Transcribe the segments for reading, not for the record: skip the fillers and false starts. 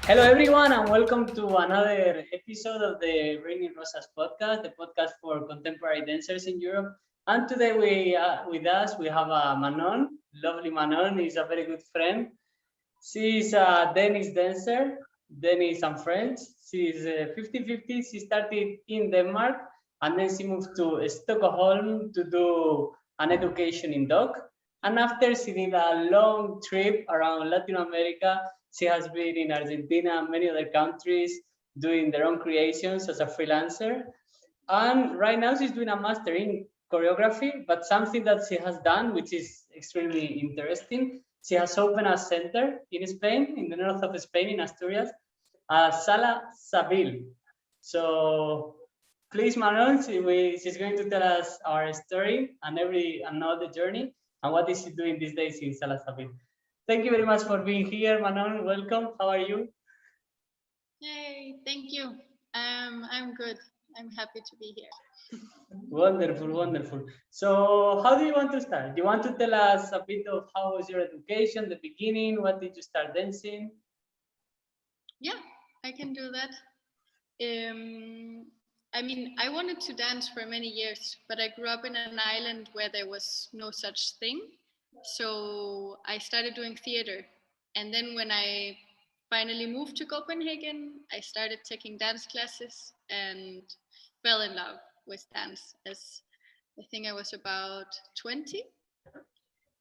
Hello, everyone, and welcome to another episode of the Raining Rosas podcast, the podcast for contemporary dancers in Europe. And today, with us, we have Manon. Lovely Manon is a very good friend. She's a Danish dancer, Danish and French. She's 50-50. She started in Denmark, and then she moved to Stockholm to do an education in DOCH. And after she did a long trip around Latin America, she has been in Argentina and many other countries doing their own creations as a freelancer. And right now she's doing a master in choreography, but something that she has done, which is extremely interesting, she has opened a center in Spain, in the north of Spain, in Asturias, Sala Sabil. So please, Manon, she's going to tell us our story and all the journey and what is she doing these days in Sala Sabil. Thank you very much for being here, Manon. Welcome. How are you? Hey, thank you. I'm good. I'm happy to be here. Wonderful, wonderful. So how do you want to start? Do you want to tell us a bit of how was your education, the beginning? What did you start dancing? Yeah, I can do that. I mean, I wanted to dance for many years, but I grew up in an island where there was no such thing. So I started doing theater. And then when I finally moved to Copenhagen, I started taking dance classes and fell in love with dance as I think I was about 20.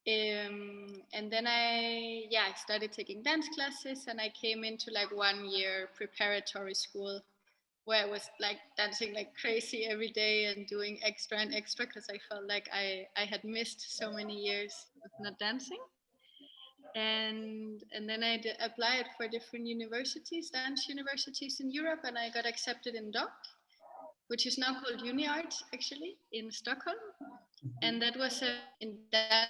And then I started taking dance classes, and I came into like 1 year preparatory school where I was like dancing like crazy every day and doing extra and extra because I felt like I had missed so many years of not dancing. And then I applied for different universities, dance universities in Europe, and I got accepted in DOCH, which is now called Uniarts actually in Stockholm. And that was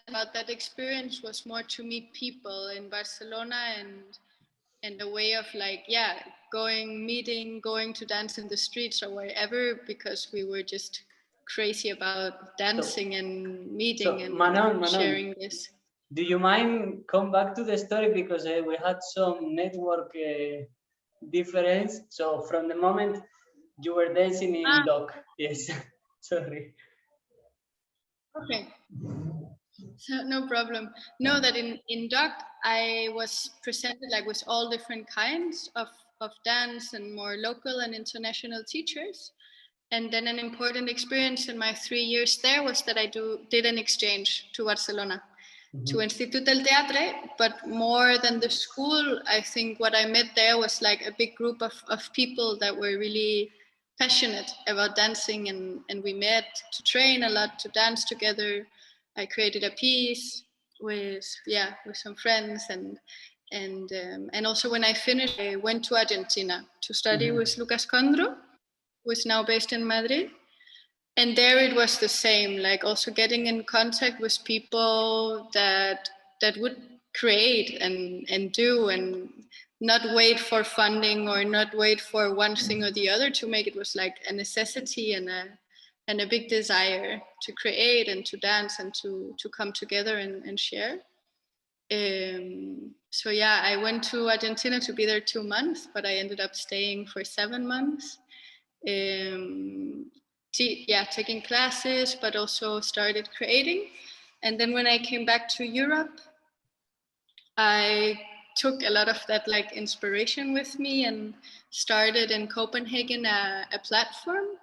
about that experience was more to meet people in Barcelona and a way of like going to dance in the streets or wherever, because we were just crazy about dancing and meeting and Manon, sharing this. Do you mind come back to the story, because we had some network difference. So from the moment you were dancing in DOCH, yes, sorry. Okay. So no problem. No, that in DOCH I was presented like with all different kinds of dance and more local and international teachers. And then an important experience in my 3 years there was that I did an exchange to Barcelona, to Institut del Teatre. But more than the school, I think what I met there was like a big group of people that were really passionate about dancing, and we met to train a lot, to dance together. I created a piece with some friends, and also when I finished, I went to Argentina to study with Lucas Condro, who is now based in Madrid. And there it was the same, like also getting in contact with people that would create and do, and not wait for funding or not wait for one thing or the other to make it. Was like a necessity and a big desire to create and to dance and to come together and share. So yeah, I went to Argentina to be there 2 months, but I ended up staying for 7 months. Taking classes, but also started creating. And then when I came back to Europe, I took a lot of that like inspiration with me and started in Copenhagen a platform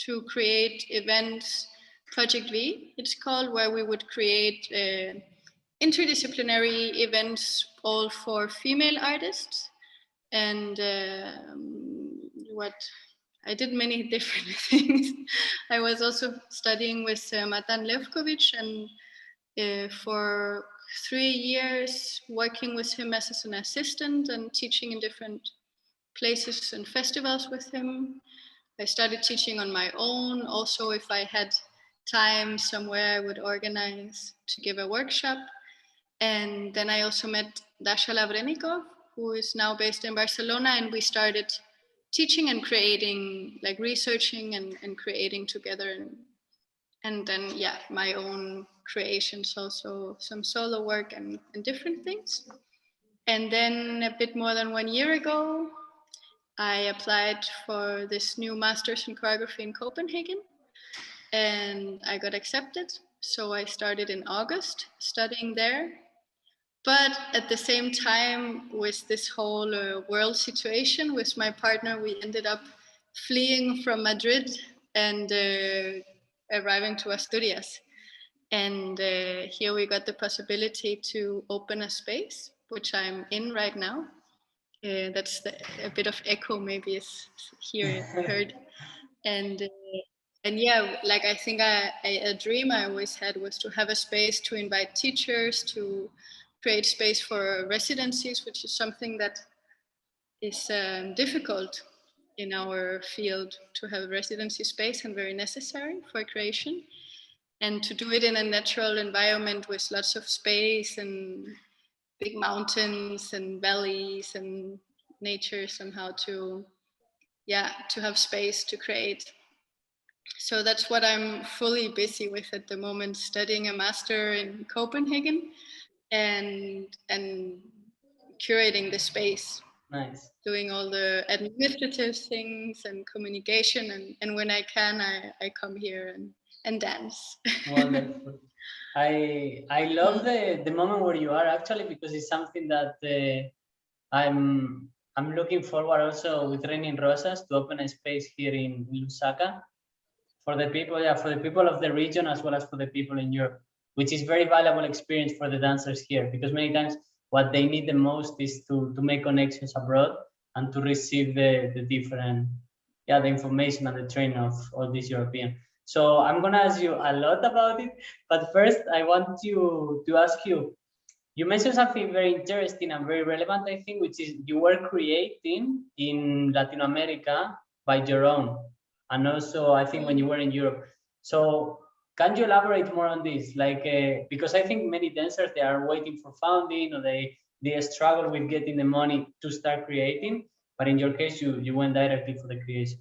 to create events. Project V, it's called, where we would create interdisciplinary events all for female artists. And I did many different things. I was also studying with Matan Levkovich, and for 3 years working with him as an assistant and teaching in different places and festivals with him. I started teaching on my own. Also, if I had time somewhere, I would organize to give a workshop. And then I also met Dasha Lavrenikov, who is now based in Barcelona, and we started teaching and creating, like researching and creating together. And then, my own creations, also some solo work and different things. And then a bit more than 1 year ago, I applied for this new master's in choreography in Copenhagen, and I got accepted. So I started in August studying there. But at the same time, with this whole world situation with my partner, we ended up fleeing from Madrid and arriving to Asturias. And here we got the possibility to open a space, which I'm in right now. That's a bit of echo, maybe is here heard. And yeah, like I think a dream I always had was to have a space to invite teachers, to create space for residencies, which is something that is difficult in our field, to have residency space and very necessary for creation. And to do it in a natural environment with lots of space and big mountains and valleys and nature somehow to have space to create. So that's what I'm fully busy with at the moment, studying a master in Copenhagen and curating the space. Nice. Doing all the administrative things and communication, and when I can, I come here and dance. Wonderful. I love the moment where you are actually, because it's something that I'm looking forward also with Training Rosas to open a space here in Lusaka for the people, for the people of the region as well as for the people in Europe, which is very valuable experience for the dancers here, because many times what they need the most is to make connections abroad and to receive the different, the information and the training of all these European. So I'm gonna ask you a lot about it, but first I want to ask you, you mentioned something very interesting and very relevant, I think, which is you were creating in Latin America by your own, and also I think when you were in Europe. So can you elaborate more on this? Like, because I think many dancers, they are waiting for funding, or they struggle with getting the money to start creating. But in your case, you went directly for the creation.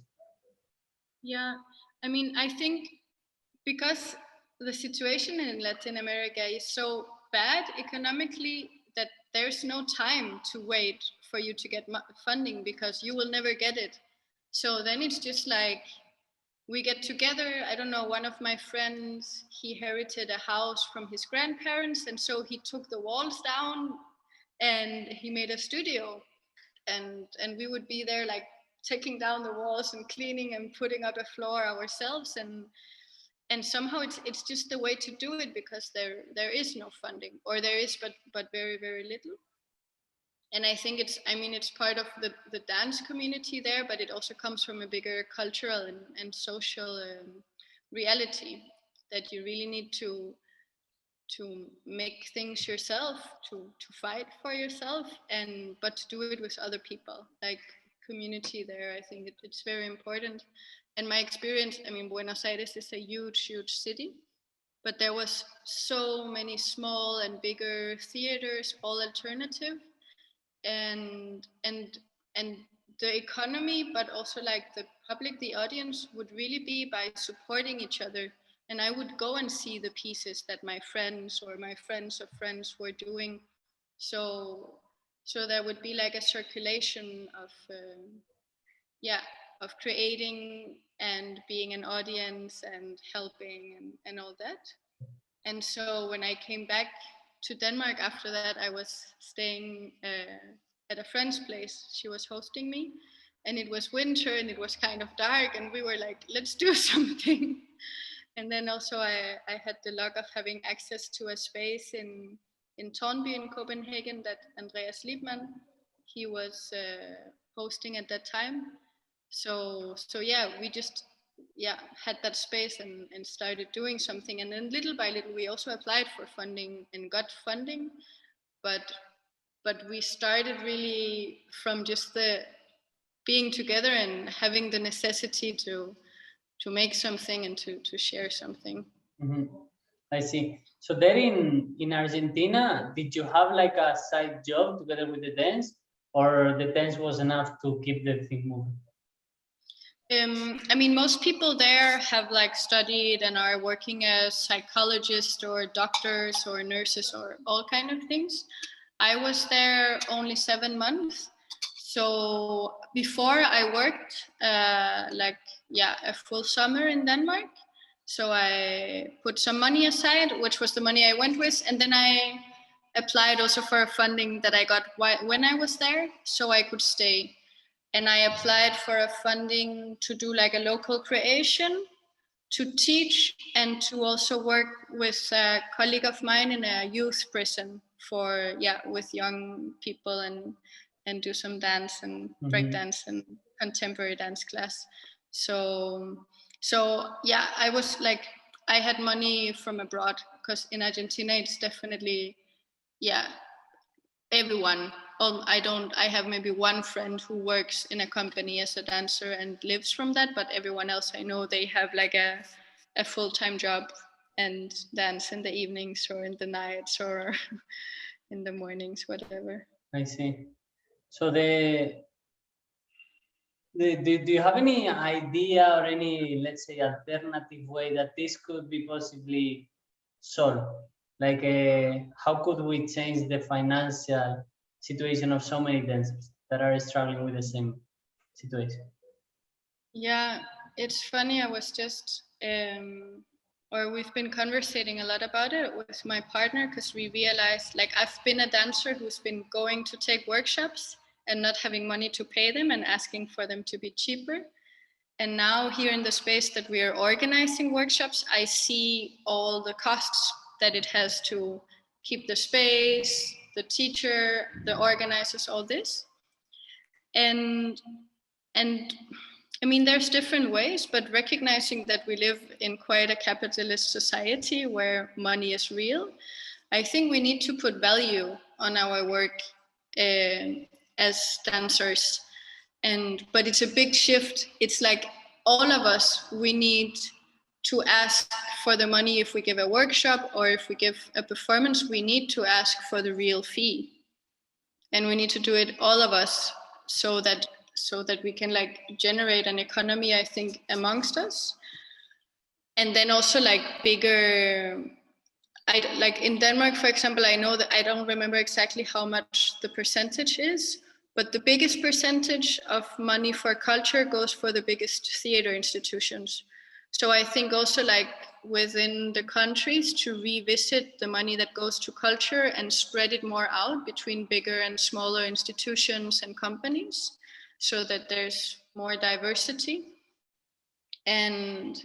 Yeah, I mean, I think because the situation in Latin America is so bad economically that there's no time to wait for you to get funding, because you will never get it. So then it's just like we get together. I don't know, one of my friends, he inherited a house from his grandparents, and so he took the walls down and he made a studio, and we would be there like taking down the walls and cleaning and putting up a floor ourselves, and somehow it's just the way to do it, because there is no funding, or there is but very, very little. And I think it's part of the dance community there, but it also comes from a bigger cultural and social reality, that you really need to make things yourself, to fight for yourself, but to do it with other people, like community there. I think it's very important. And my experience, I mean, Buenos Aires is a huge city, but there was so many small and bigger theaters, all alternative, and the economy, but also like the public, the audience would really be by supporting each other. And I would go and see the pieces that my friends or my friends of friends were doing. So there would be like a circulation of creating and being an audience and helping and all that. And so when I came back to Denmark after that, I was staying at a friend's place. She was hosting me, and it was winter and it was kind of dark, and we were like, let's do something. And then also I had the luck of having access to a space in Tornby in Copenhagen that Andreas Liebmann, he was hosting at that time. So yeah, we just had that space and started doing something. And then little by little, we also applied for funding and got funding. But we started really from just the being together and having the necessity to make something and to share something. Mm-hmm. I see. So there in Argentina, did you have like a side job together with the dance, or the dance was enough to keep the thing moving? I mean, most people there have like studied and are working as psychologists or doctors or nurses or all kind of things. I was there only 7 months. So before I worked a full summer in Denmark. So I put some money aside, which was the money I went with. And then I applied also for a funding that I got when I was there, so I could stay. And I applied for a funding to do like a local creation, to teach, and to also work with a colleague of mine in a youth prison for with young people and do some dance and break dance and contemporary dance class. So I was like, I had money from abroad, because in Argentina it's definitely everyone. I have maybe one friend who works in a company as a dancer and lives from that, but everyone else I know, they have like a full-time job and dance in the evenings or in the nights or in the mornings, whatever. I see. So do you have any idea or any, let's say, alternative way that this could be possibly solved? Like, how could we change the financial situation of so many dancers that are struggling with the same situation? Yeah, it's funny. I was just, we've been conversating a lot about it with my partner, because we realized, like, I've been a dancer who's been going to take workshops and not having money to pay them and asking for them to be cheaper. And now here in the space that we are organizing workshops, I see all the costs that it has to keep the space, the teacher, the organizers, all this. And I mean, there's different ways, but recognizing that we live in quite a capitalist society where money is real, I think we need to put value on our work as dancers. But it's a big shift. It's like all of us, we need to ask for the money. If we give a workshop or if we give a performance, we need to ask for the real fee. And we need to do it, all of us, so that we can like generate an economy, I think, amongst us. And then also like bigger, like in Denmark, for example, I know that I don't remember exactly how much the percentage is, but the biggest percentage of money for culture goes for the biggest theater institutions. So I think also like within the countries to revisit the money that goes to culture and spread it more out between bigger and smaller institutions and companies, so that there's more diversity. And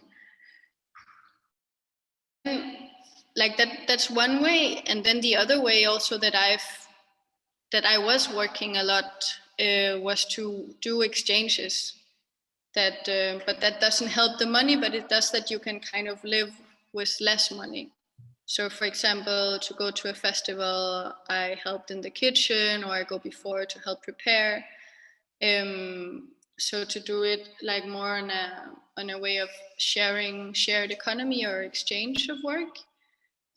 like that's one way. And then the other way also that I was working a lot was to do exchanges. But that doesn't help the money, but it does that you can kind of live with less money. So for example, to go to a festival, I helped in the kitchen, or I go before to help prepare. So to do it like more on a way of shared economy or exchange of work.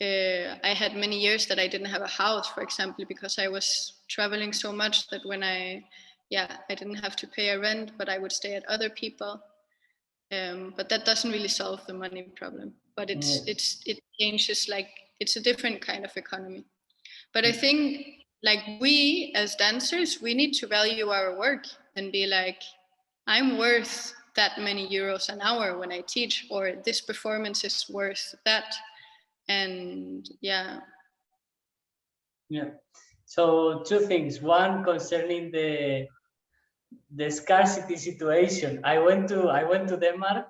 I had many years that I didn't have a house, for example, because I was traveling so much that when I didn't have to pay a rent, but I would stay at other people. But that doesn't really solve the money problem. But it changes, like it's a different kind of economy. But I think like we as dancers, we need to value our work and be like, I'm worth that many euros an hour when I teach, or this performance is worth that. And So two things. One, concerning the scarcity situation. I went to Denmark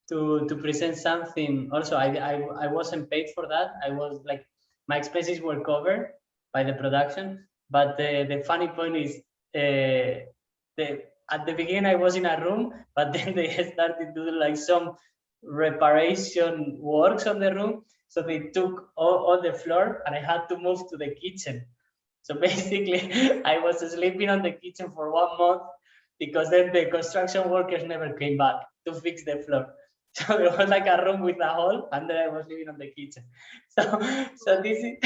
to present something. Also, I wasn't paid for that. I was like, my expenses were covered by the production. But the funny point is, at the beginning I was in a room, but then they started doing like some reparation works on the room. So they took all the floor, and I had to move to the kitchen. So basically, I was sleeping on the kitchen for 1 month, because then the construction workers never came back to fix the floor. So it was like a room with a hole, and then I was living on the kitchen. So this is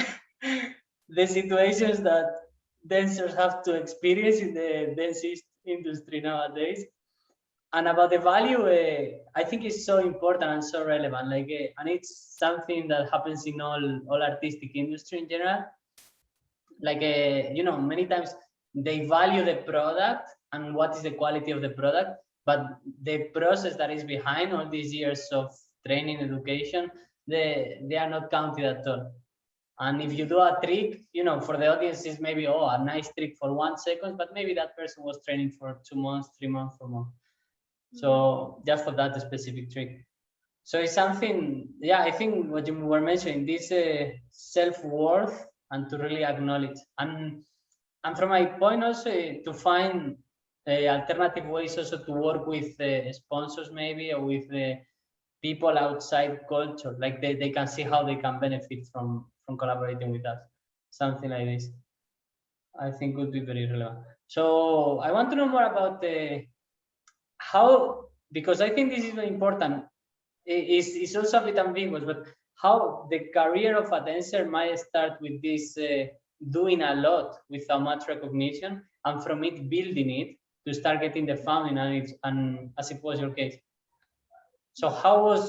the situations that dancers have to experience in the dance industry nowadays. And about the value, I think it's so important and so relevant. Like, and it's something that happens in all artistic industry in general. like you know, many times they value the product and what is the quality of the product, but the process that is behind all these years of training, education, they are not counted at all. And if you do a trick, you know, for the audience is maybe, oh, a nice trick for 1 second, but maybe that person was training for 2 months, 3 months, 4 months. So just for that specific trick. So it's something, yeah, I think what you were mentioning, this self-worth, and to really acknowledge. And from my point also, to find alternative ways also to work with sponsors maybe, or with people outside culture, like they can see how they can benefit from collaborating with us. Something like this, I think would be very relevant. So I want to know more about how, because I think this is very important. It's also a bit ambiguous, but how the career of a dancer might start with this doing a lot without much recognition, and from it building it to start getting the funding, and as it was your case. So how was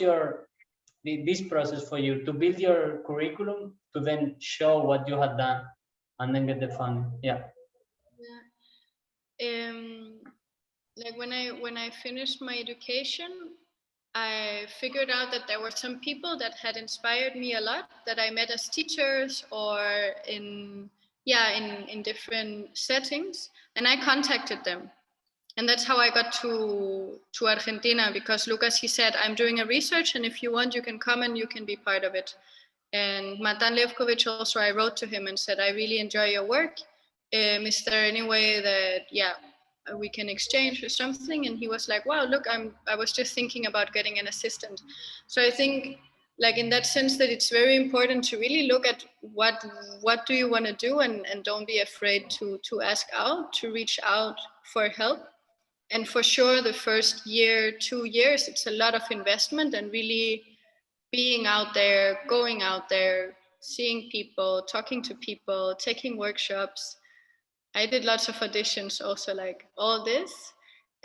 this process for you to build your curriculum to then show what you had done and then get the funding? Yeah. Like when I finished my education, I figured out that there were some people that had inspired me a lot that I met as teachers or in different settings, and I contacted them. And that's how I got to Argentina, because Lucas, he said, I'm doing a research, and if you want, you can come and you can be part of it. And Matan Levkovich also, I wrote to him and said, I really enjoy your work. Is there any way that, we can exchange or something? And he was like, wow, look, I was just thinking about getting an assistant. So I think, like, in that sense, that it's very important to really look at what do you want to do, and don't be afraid to ask out, to reach out for help. And for sure, the first year, 2 years, it's a lot of investment, and really being out there, going out there, seeing people, talking to people, taking workshops. I did lots of auditions also, like all this.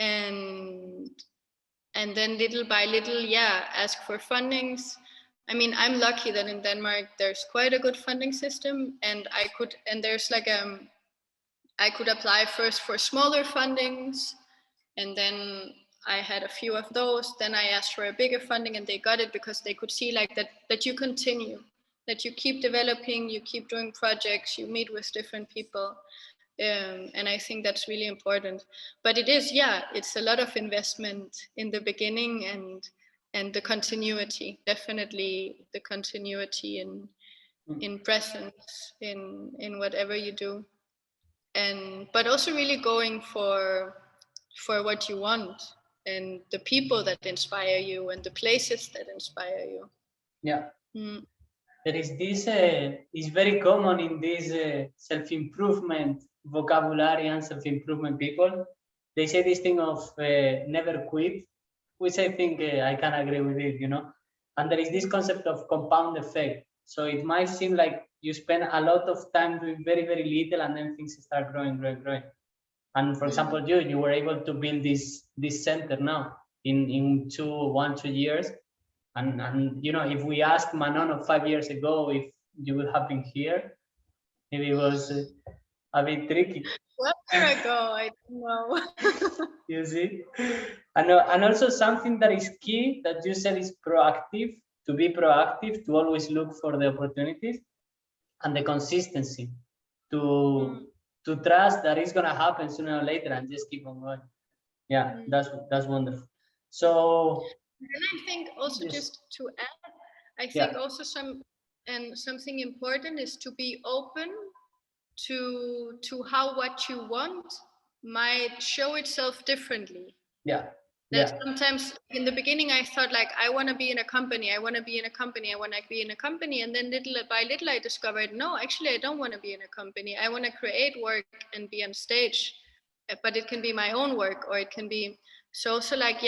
And then little by little, ask for fundings. I mean, I'm lucky that in Denmark, there's quite a good funding system, and there's like, I could apply first for smaller fundings, and then I had a few of those. Then I asked for a bigger funding, and they got it because they could see like that you continue, that you keep developing, you keep doing projects, you meet with different people. And I think that's really important. But it is, it's a lot of investment in the beginning, and the continuity, definitely the continuity in presence, in whatever you do. But also really going for what you want, and the people that inspire you, and the places that inspire you. Yeah. There is this, is very common in this self-improvement vocabulary and self-improvement people. They say this thing of never quit, which I think I can agree with it, you know. And there is this concept of compound effect. So it might seem like you spend a lot of time doing very, very little, and then things start growing. And for example, you were able to build this center now in 2 years. And you know, if we asked Manon of 5 years ago if you would have been here, maybe it was a bit tricky. 1 year ago, I don't know. You see, and also something that is key that you said is proactive. To be proactive, to always look for the opportunities, and the consistency to trust that it's gonna happen sooner or later, and just keep on going. Yeah, that's wonderful. So. And I think also, just to add, I think also something important is to be open to how what you want might show itself differently. Sometimes in the beginning I thought, like, I want to be in a company, I want to be in a company, I want to be in a company. And then little by little I discovered, no, actually I don't want to be in a company. I want to create work and be on stage, but it can be my own work, or it can be. So also, like,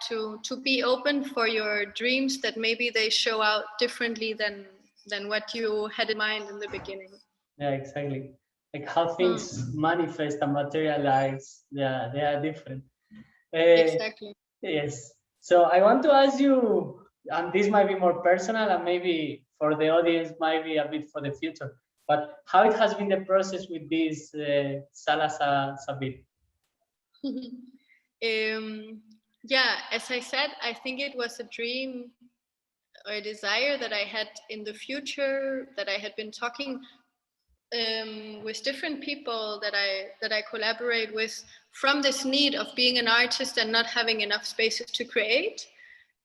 to be open for your dreams, that maybe they show out differently than what you had in mind in the beginning. Yeah, exactly. Like how things manifest and materialize. Yeah, they are different. Exactly. Yes. So I want to ask you, and this might be more personal, and maybe for the audience might be a bit for the future. But how it has been the process with this Sala Sabil? Yeah, as I said, I think it was a dream or a desire that I had in the future, that I had been talking with different people that I collaborate with, from this need of being an artist and not having enough spaces to create.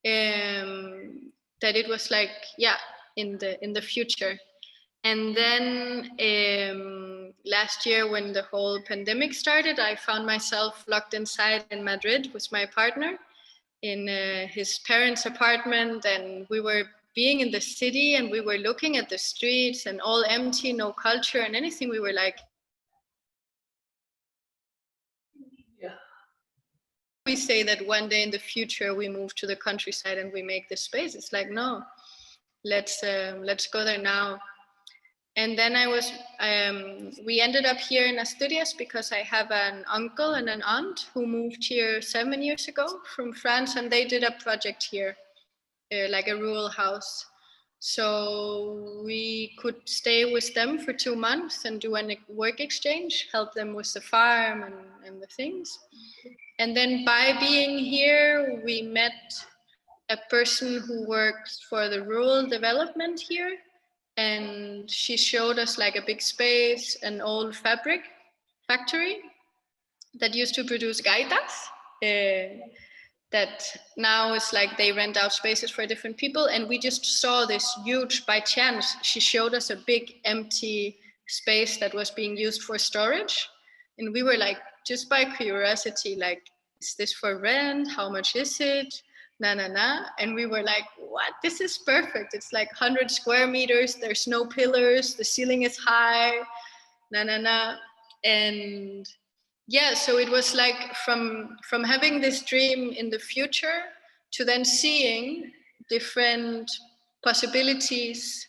That it was like, yeah, in the future. And then last year, when the whole pandemic started, I found myself locked inside in Madrid with my partner in his parents' apartment, and we were being in the city, and we were looking at the streets and all empty, no culture and anything. We were like, Yeah. we say that one day in the future we move to the countryside and we make this space. It's like, no, let's go there now. And then we ended up here in Asturias because I have an uncle and an aunt who moved here 7 years ago from France, and they did a project here, like a rural house. So we could stay with them for 2 months and do a work exchange, help them with the farm and the things. And then by being here, we met a person who works for the rural development here. And she showed us like a big space, an old fabric factory that used to produce gaitas, that now is like they rent out spaces for different people. And we just saw this huge, by chance, she showed us a big empty space that was being used for storage. And we were like, just by curiosity, like, is this for rent? How much is it? Na. And we were like, what? This is perfect. It's like 100 square meters. There's no pillars. The ceiling is high. Na. And yeah, so it was like from having this dream in the future to then seeing different possibilities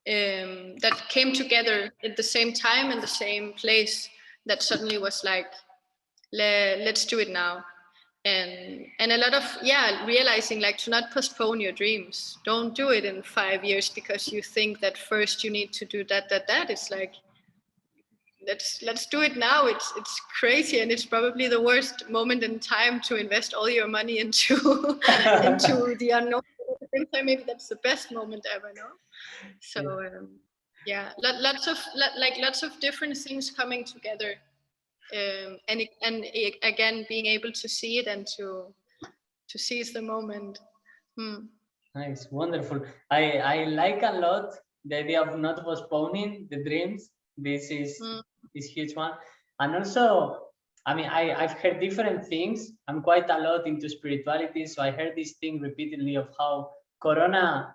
that came together at the same time in the same place, that suddenly was like, let's do it now. And a lot of, yeah, realizing like to not postpone your dreams. Don't do it in 5 years because you think that first you need to do that. It's like, let's do it now. It's crazy, and it's probably the worst moment in time to invest all your money into into the unknown. At the same time, maybe that's the best moment ever, no? So yeah, lots of different things coming together, and again being able to see it and to seize the moment. Nice, wonderful. I like a lot the idea of not postponing the dreams. This is huge one. And also, I mean, I've heard different things. I'm quite a lot into spirituality, so I heard this thing repeatedly of how Corona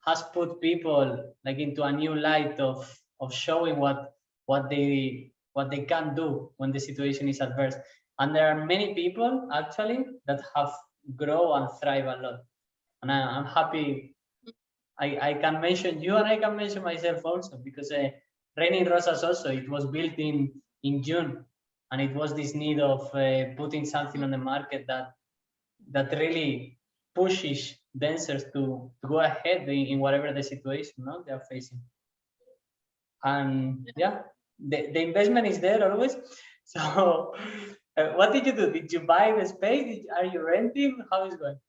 has put people like into a new light of showing what they can do when the situation is adverse. And there are many people actually that have grow and thrive a lot. And I'm happy I can mention you, and I can mention myself also, because Raining Rosas also, it was built in June, and it was this need of putting something on the market that really pushes dancers to go ahead in whatever the situation they are facing. And yeah, the investment is there always. So what did you do? Did you buy the space? Are you renting? How is it going?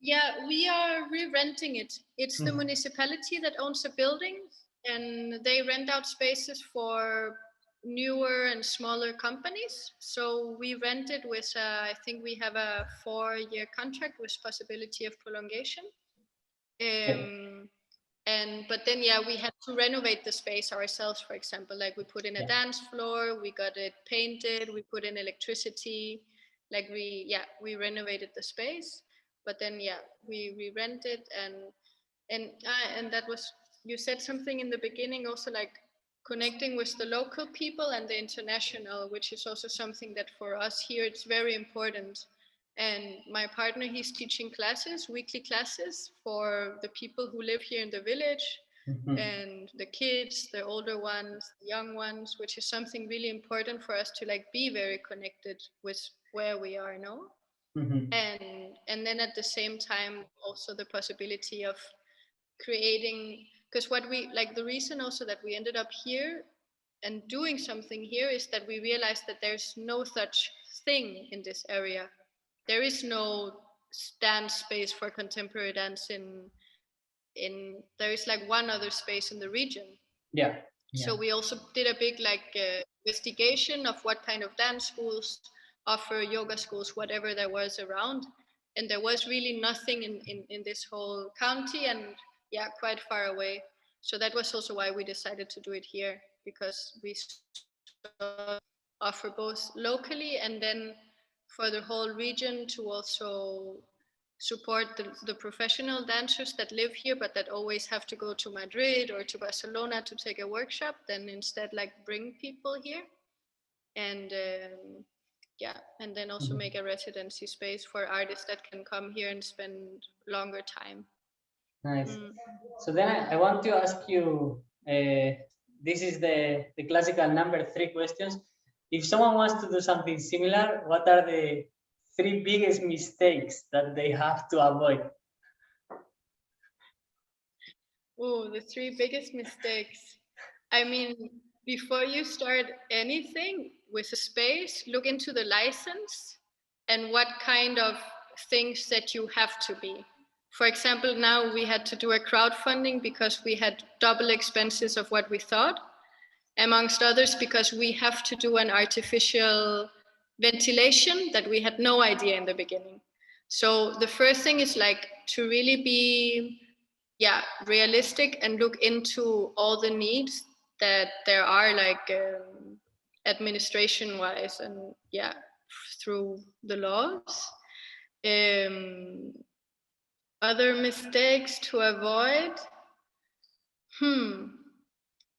Yeah, we are re-renting it. It's the municipality that owns the building, and they rent out spaces for newer and smaller companies. So we rented with, I think we have a 4-year contract with possibility of prolongation. But then, yeah, we had to renovate the space ourselves, for example. Like we put in a dance floor, we got it painted, we put in electricity, like we renovated the space. But then, yeah, we rented, and that was, you said something in the beginning also, like connecting with the local people and the international, which is also something that for us here, it's very important. And my partner, he's teaching classes, weekly classes for the people who live here in the village, and the kids, the older ones, the young ones, which is something really important for us to like be very connected with where we are now. And then at the same time, also the possibility of creating because what we like, the reason also that we ended up here and doing something here is that we realized that there's no such thing in this area. There is no dance space for contemporary dance in there is like one other space in the region. Yeah. So we also did a big investigation of what kind of dance schools offer, yoga schools, whatever there was around, and there was really nothing in this whole county, and quite far away. So that was also why we decided to do it here, because we offer both locally and then for the whole region to also support the professional dancers that live here but that always have to go to Madrid or to Barcelona to take a workshop, then instead like bring people here and and then also make a residency space for artists that can come here and spend longer time. Nice. So then I want to ask you, this is the classical number 3 questions. If someone wants to do something similar, what are the 3 biggest mistakes that they have to avoid? Oh, the 3 biggest mistakes. I mean, before you start anything with a space, look into the license and what kind of things that you have to be. For example, now we had to do a crowdfunding because we had double expenses of what we thought, amongst others because we have to do an artificial ventilation that we had no idea in the beginning. So the first thing is like to really be realistic and look into all the needs that there are, like administration wise and through the laws. Other mistakes to avoid,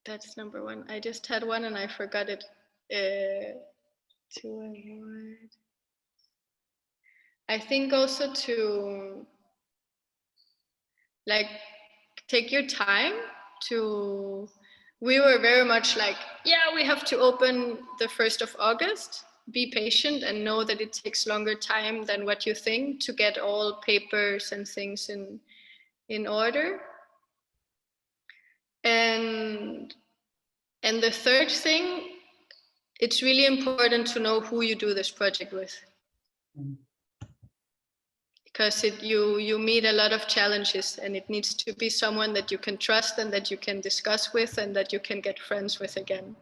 that's number 1. I just had one and I forgot it. To avoid, I think also to like take your time to, we were very much like, we have to open the 1st of August. Be patient and know that it takes longer time than what you think to get all papers and things in order. And the third thing, it's really important to know who you do this project with. Because you meet a lot of challenges and it needs to be someone that you can trust and that you can discuss with and that you can get friends with again.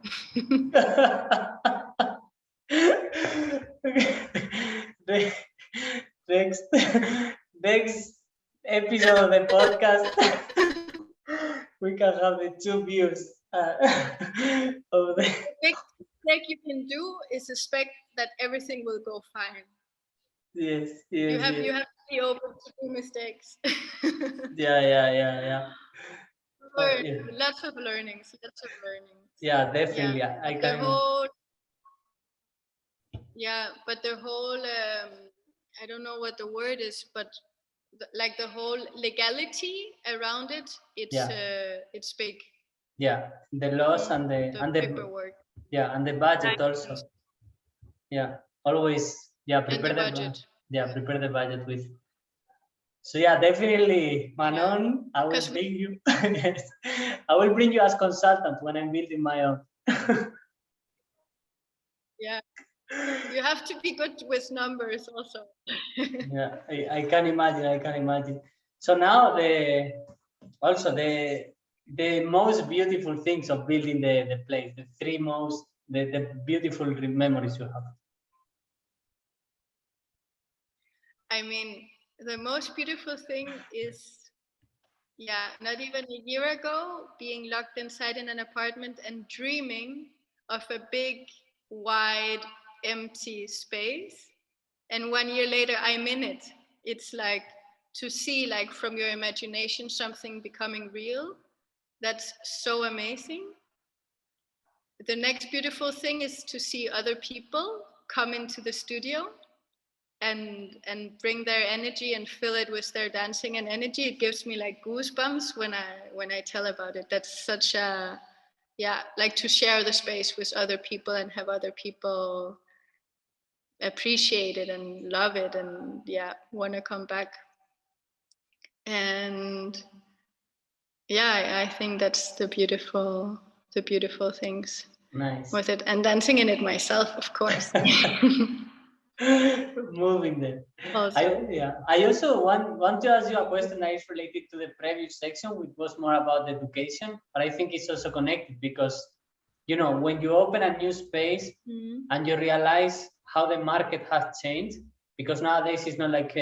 Next episode of the podcast, we can have the 2 views of the... The mistake you can do is expect that everything will go fine. Yes. You have to be open to do mistakes. Yeah. Lots of learnings. Yeah, definitely. Yeah. I can. But the whole I don't know what the word is, but like the whole legality around it, it's big. Yeah, the laws and the paperwork. Yeah, and the budget also. Yeah, always. Yeah, prepare the budget. Prepare the budget with. So yeah, definitely, Manon. I will bring you. Yes, I will bring you as consultant when I'm building my own. Yeah, you have to be good with numbers also. Yeah, I can imagine. So now the most beautiful things of building the place, the 3 most the beautiful memories you have. I mean, the most beautiful thing is, not even a year ago, being locked inside in an apartment and dreaming of a big, wide, empty space. And 1 year later, I'm in it. It's like to see, like from your imagination, something becoming real. That's so amazing. The next beautiful thing is to see other people come into the studio and bring their energy and fill it with their dancing and energy. It gives me like goosebumps when I tell about it. That's such a like to share the space with other people and have other people appreciate it and love it and want to come back. And Yeah, I think that's the beautiful things Nice. with it, and dancing in it myself, of course. Moving there. Also. I also want to ask you a question that is related to the previous section, which was more about education, but I think it's also connected because, you know, when you open a new space and you realize how the market has changed, because nowadays it's not like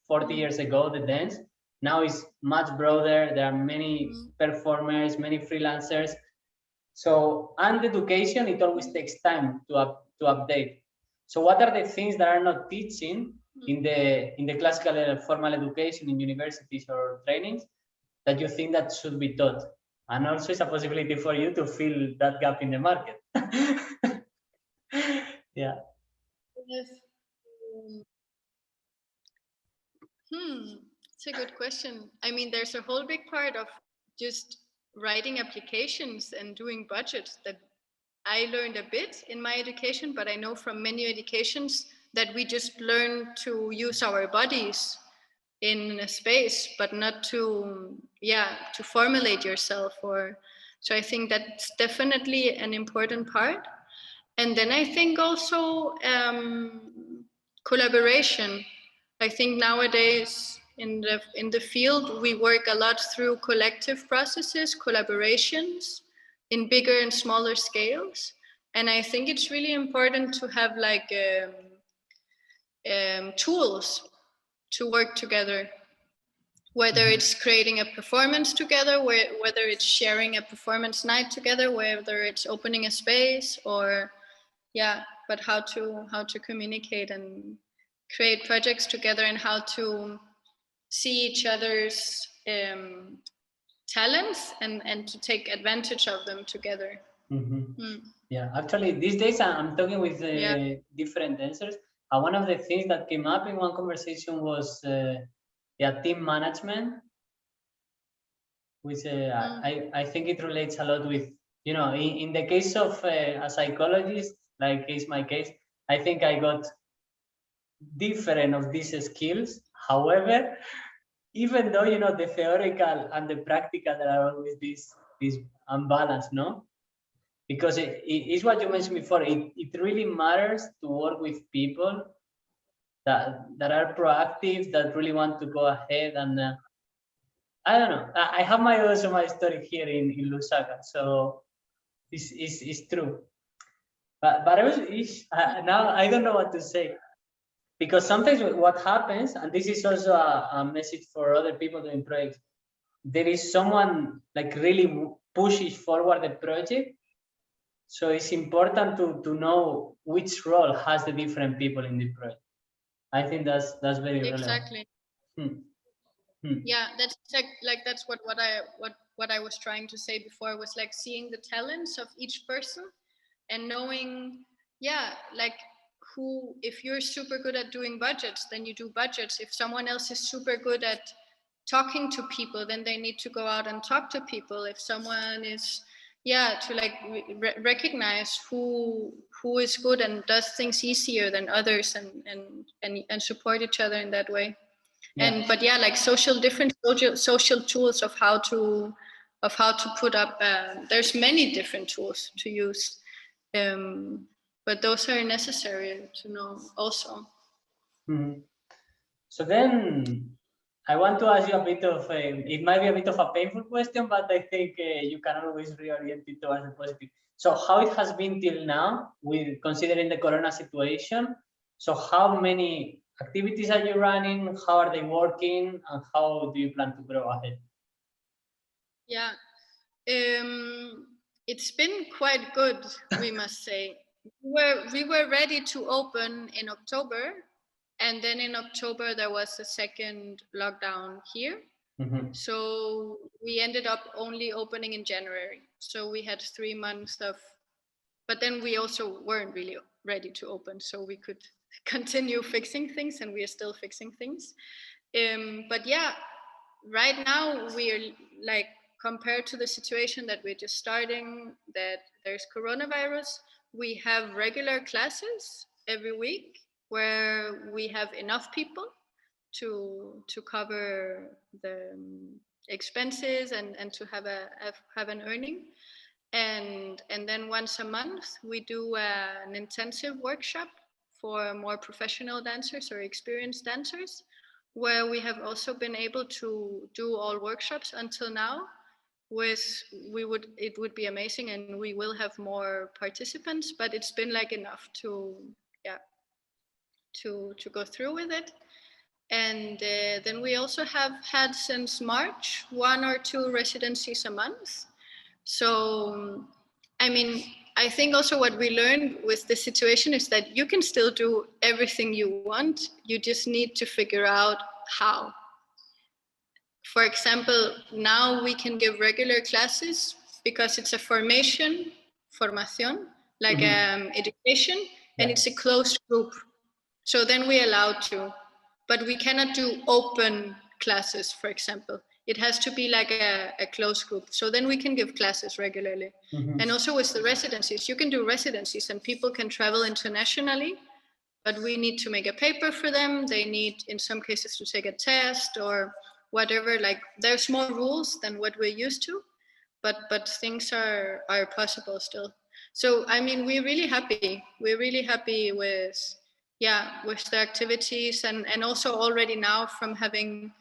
40 years ago, the dance. Now it's much broader. There are many performers, many freelancers. So, and education, it always takes time to update. So what are the things that are not teaching in the classical formal education in universities or trainings that you think that should be taught? And also it's a possibility for you to fill that gap in the market. Yeah. Yes. It's a good question. I mean, there's a whole big part of just writing applications and doing budgets that I learned a bit in my education, but I know from many educations that we just learn to use our bodies in a space, but not to, to formulate yourself. Or so I think that's definitely an important part. And then I think also collaboration. I think nowadays in the field we work a lot through collective processes, collaborations in bigger and smaller scales. And I think it's really important to have like tools to work together, whether it's creating a performance together, whether it's sharing a performance night together, whether it's opening a space, or but how to communicate and create projects together, and how to see each other's talents and to take advantage of them together. Yeah, actually these days I'm talking with different dancers, and one of the things that came up in one conversation was team management, which I think it relates a lot with, you know, in the case of a psychologist, like is my case, I think I got different of these skills. However, even though, you know, the theoretical and the practical, there are always this unbalance, no? Because it is what you mentioned before. It really matters to work with people that are proactive, that really want to go ahead. And I don't know. I have my story here in Lusaka, so it's true. But I was now I don't know what to say, because sometimes what happens, and this is also a message for other people doing projects, there is someone like really pushes forward the project. So it's important to know which role has the different people in the project. I think that's very relevant. Exactly. Yeah, that's like that's what I was trying to say before, was like seeing the talents of each person and knowing, like who, if you're super good at doing budgets, then you do budgets. If someone else is super good at talking to people, then they need to go out and talk to people. If someone is to like recognize who is good and does things easier than others, and support each other in that way. And but like different social tools of how to put up, there's many different tools to use, but those are necessary to know also. So then I want to ask you a bit of it might be a bit of a painful question, but I think you can always reorient it towards the positive. So how it has been till now, with considering the corona situation? So how many activities are you running? How are they working? And how do you plan to grow ahead? Yeah, it's been quite good, we must say. We were ready to open in October, and then in October there was a second lockdown here. So we ended up only opening in January. So we had 3 months of, but then we also weren't really ready to open, so we could continue fixing things, and we are still fixing things. But right now we're like, compared to the situation that we're just starting, that there's coronavirus, we have regular classes every week where we have enough people. to cover the expenses and to have an earning. And then once a month we do an intensive workshop for more professional dancers or experienced dancers, where we have also been able to do all workshops until now. It would be amazing, and we will have more participants, but it's been like enough to go through with it. And then we also have had since March 1 or 2 residencies a month. So I mean, I think also what we learned with the situation is that you can still do everything you want. You just need to figure out how. For example, now we can give regular classes because it's a formación, like education, and it's a closed group. So then we allow to, but we cannot do open classes, for example. It has to be like a closed group. So then we can give classes regularly. And also with the residencies, you can do residencies and people can travel internationally, but we need to make a paper for them. They need, in some cases, to take a test or whatever. Like there's more rules than what we're used to, but things are possible still. So, I mean, we're really happy. We're really happy with the activities, and also already now from having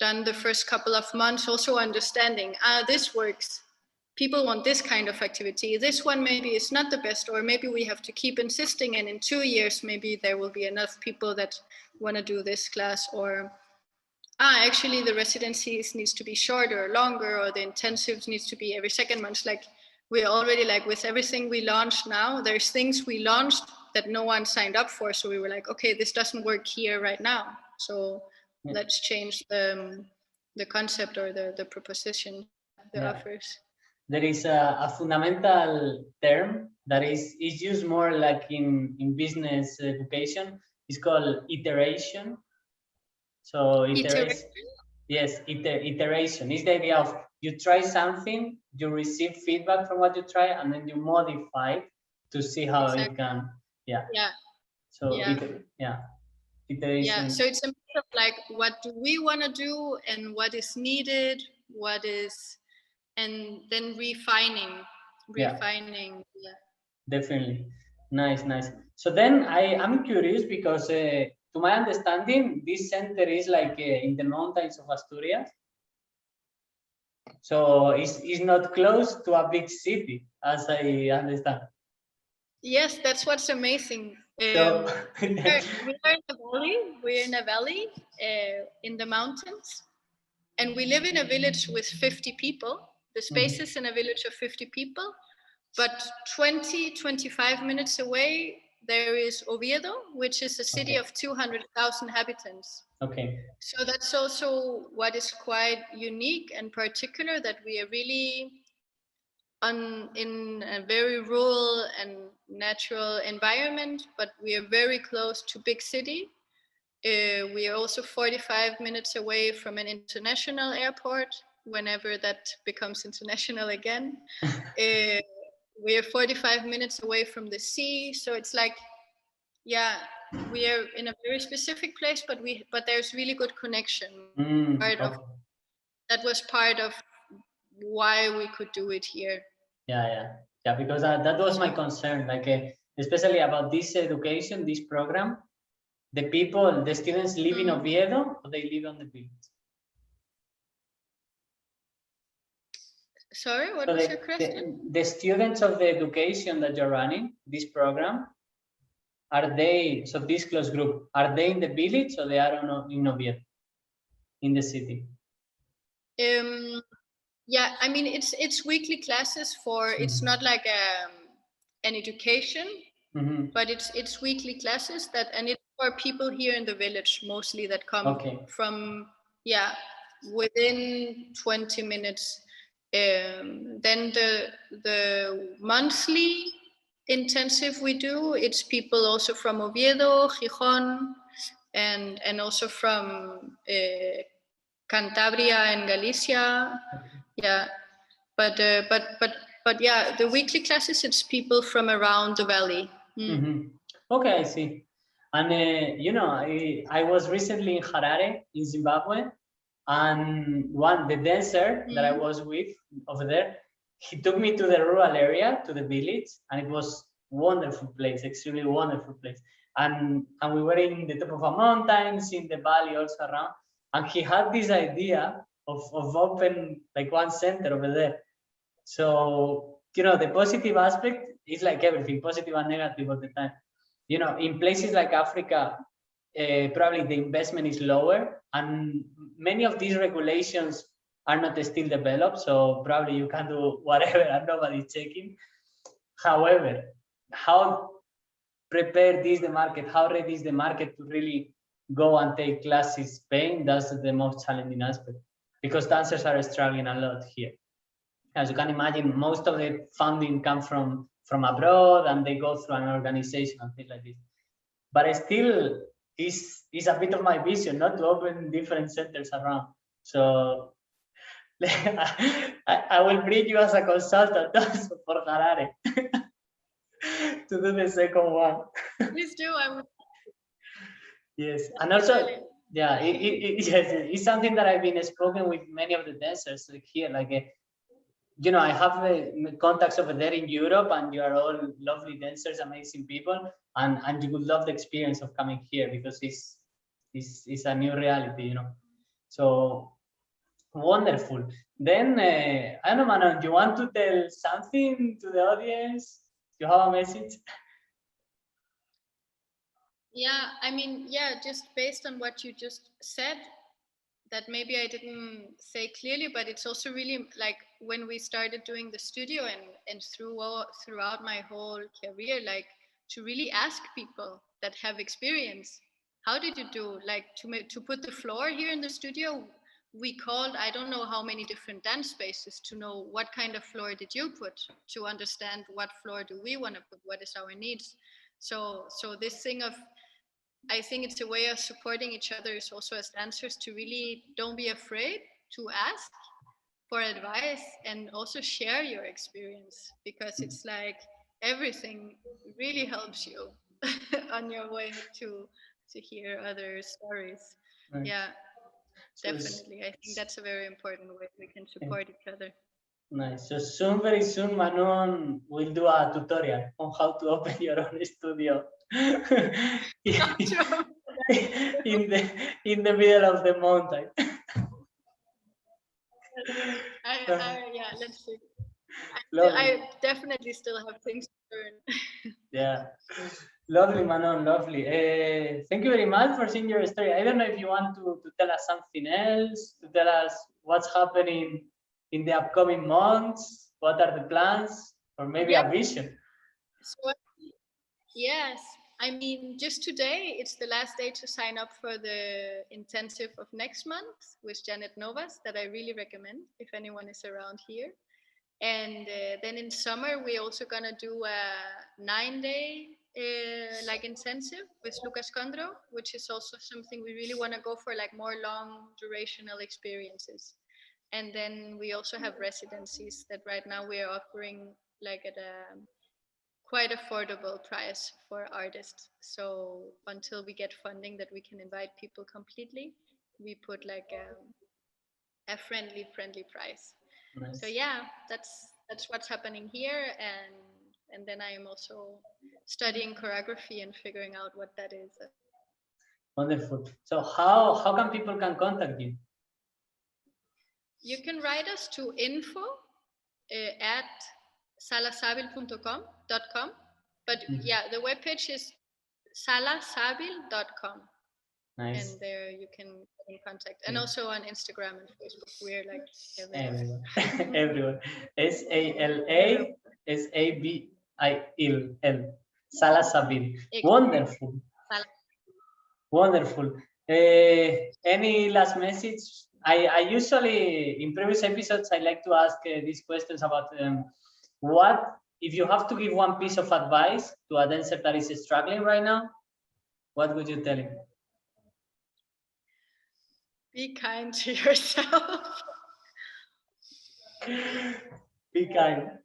done the first couple of months, also understanding, this works. People want this kind of activity. This one maybe is not the best, or maybe we have to keep insisting, and in 2 years, maybe there will be enough people that want to do this class, or actually the residencies needs to be shorter or longer, or the intensives needs to be every second month. Like we're already like with everything we launched now, there's things we launched that no one signed up for. So we were like, okay, this doesn't work here right now. So let's change the concept or the proposition, the offers. There is a fundamental term that is used more like in business education. It's called iteration. So iteration. Yes, iteration. It's the idea of you try something, you receive feedback from what you try, and then you modify to see how it can. So iteration. So it's a mix of like, what do we want to do and what is needed, and then refining. Definitely. Nice. So then I'm curious because to my understanding, this center is like in the mountains of Asturias. So it's not close to a big city, as I understand. Yes, that's what's amazing. We are in a valley. We're in a valley in the mountains, and we live in a village with 50 people. The space is in a village of 50 people, but 25 minutes away, there is Oviedo, which is a city of 200,000 inhabitants. Okay. So that's also what is quite unique and particular, that we are really in a very rural and natural environment, but we are very close to big city. We are also 45 minutes away from an international airport, whenever that becomes international again. We are 45 minutes away from the sea. So it's like, we are in a very specific place, but there's really good connection. That was part of why we could do it here. Yeah, because that was my concern, like especially about this education, this program. The students live in Oviedo, or they live on the village? Sorry, what was your question? The students of the education that you're running, this program, are they, so this closed group, are they in the village or they are in Oviedo, in the city? Yeah, I mean, it's weekly classes for, it's not like an education, but it's weekly classes and it's for people here in the village mostly that come from, within 20 minutes. Then the monthly intensive we do, it's people also from Oviedo, Gijón, and also from Cantabria and Galicia. But the weekly classes, it's people from around the valley. Okay, I see. And you know, I was recently in Harare in Zimbabwe, and the dancer that I was with over there, he took me to the rural area, to the village, and it was wonderful place, extremely wonderful place. And we were in the top of a mountain, seeing the valley also around, and he had this idea of open like one center over there. So, you know, the positive aspect is like everything, positive and negative all the time. You know, in places like Africa, probably the investment is lower, and many of these regulations are not still developed. So probably you can do whatever and nobody's checking. However, how prepared is the market? How ready is the market to really go and take classes in Spain? That's the most challenging aspect, because dancers are struggling a lot here. As you can imagine, most of the funding comes from abroad, and they go through an organization and things like this. But still, is a bit of my vision, not to open different centers around. So I will bring you as a consultant also for Harare to do the second one. Please do. I would. Yes, and also, yeah, yes, it's something that I've been spoken with many of the dancers like here, like you know, I have contacts over there in Europe, and you are all lovely dancers, amazing people, and you would love the experience of coming here, because it's a new reality, you know. So wonderful. Then I don't know, Manon, do you want to tell something to the audience? Do you have a message? Yeah, I mean, yeah, just based on what you just said, that maybe I didn't say clearly, but it's also really like when we started doing the studio and throughout my whole career, like to really ask people that have experience, how did you do? Like to put the floor here in the studio, we called I don't know how many different dance spaces to know what kind of floor did you put, to understand what floor do we want to put, what is our needs. So this thing of, I think it's a way of supporting each other is also as dancers, to really don't be afraid to ask for advice and also share your experience, because it's like everything really helps you on your way to hear other stories. Right. Yeah, So definitely. I think that's a very important way we can support each other. nice. So soon, very soon, Manon will do a tutorial on how to open your own studio in the middle of the mountain. Yeah, let's see. I definitely still have things to learn. Yeah, lovely, Manon, lovely. Thank you very much for sharing your story. I don't know if you want to tell us something else, to tell us what's happening in the upcoming months, what are the plans, or maybe a vision. So, yes, I mean, just today, it's the last day to sign up for the intensive of next month with Janet Novas, that I really recommend if anyone is around here. And then in summer, we're also gonna do a 9-day like intensive with Lucas Condro, which is also something we really want to go for, like more long durational experiences. And then we also have residencies that right now we are offering like at a quite affordable price for artists. So until we get funding that we can invite people completely, we put like a friendly price. Nice. So yeah, that's what's happening here, and then I am also studying choreography and figuring out what that is. Wonderful. So how can people can contact you? You can write us to info at salasabil.com, but yeah, the webpage is salasabil.com. Nice. And there you can get in contact, and also on Instagram and Facebook. We're like everywhere. Everywhere. SALASABIL. Sala Sabil. Wonderful. Wonderful. Any last message? I usually, in previous episodes, I like to ask these questions about what, if you have to give one piece of advice to a dancer that is struggling right now, what would you tell him? Be kind to yourself. Be kind.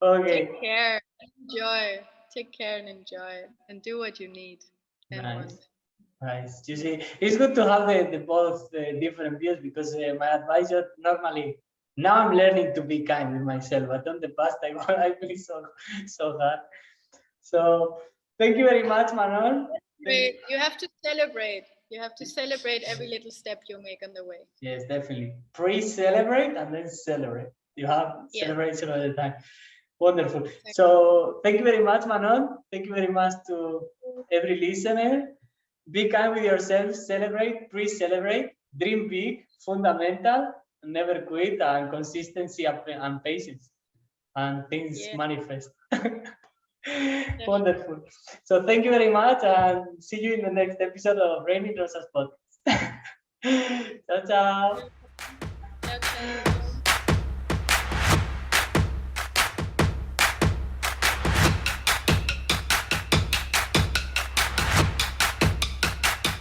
Okay. Take care, enjoy. Take care and enjoy, and do what you need. and Nice. want. Nice. You see, it's good to have the both different views, because my advisor normally, now I'm learning to be kind with myself, but in the past I've been so hard. So thank you very much, Manon. You have to celebrate. You have to celebrate every little step you make on the way. Yes, definitely. Pre-celebrate and then celebrate. You have celebration all the time. Wonderful. So thank you very much, Manon. Thank you very much to every listener. Be kind with yourself, celebrate, pre-celebrate, dream big, fundamental, never quit, and consistency and patience. And things manifest. Wonderful. So thank you very much, and see you in the next episode of Raining Rosas podcast. Ciao, ciao. Ciao, ciao.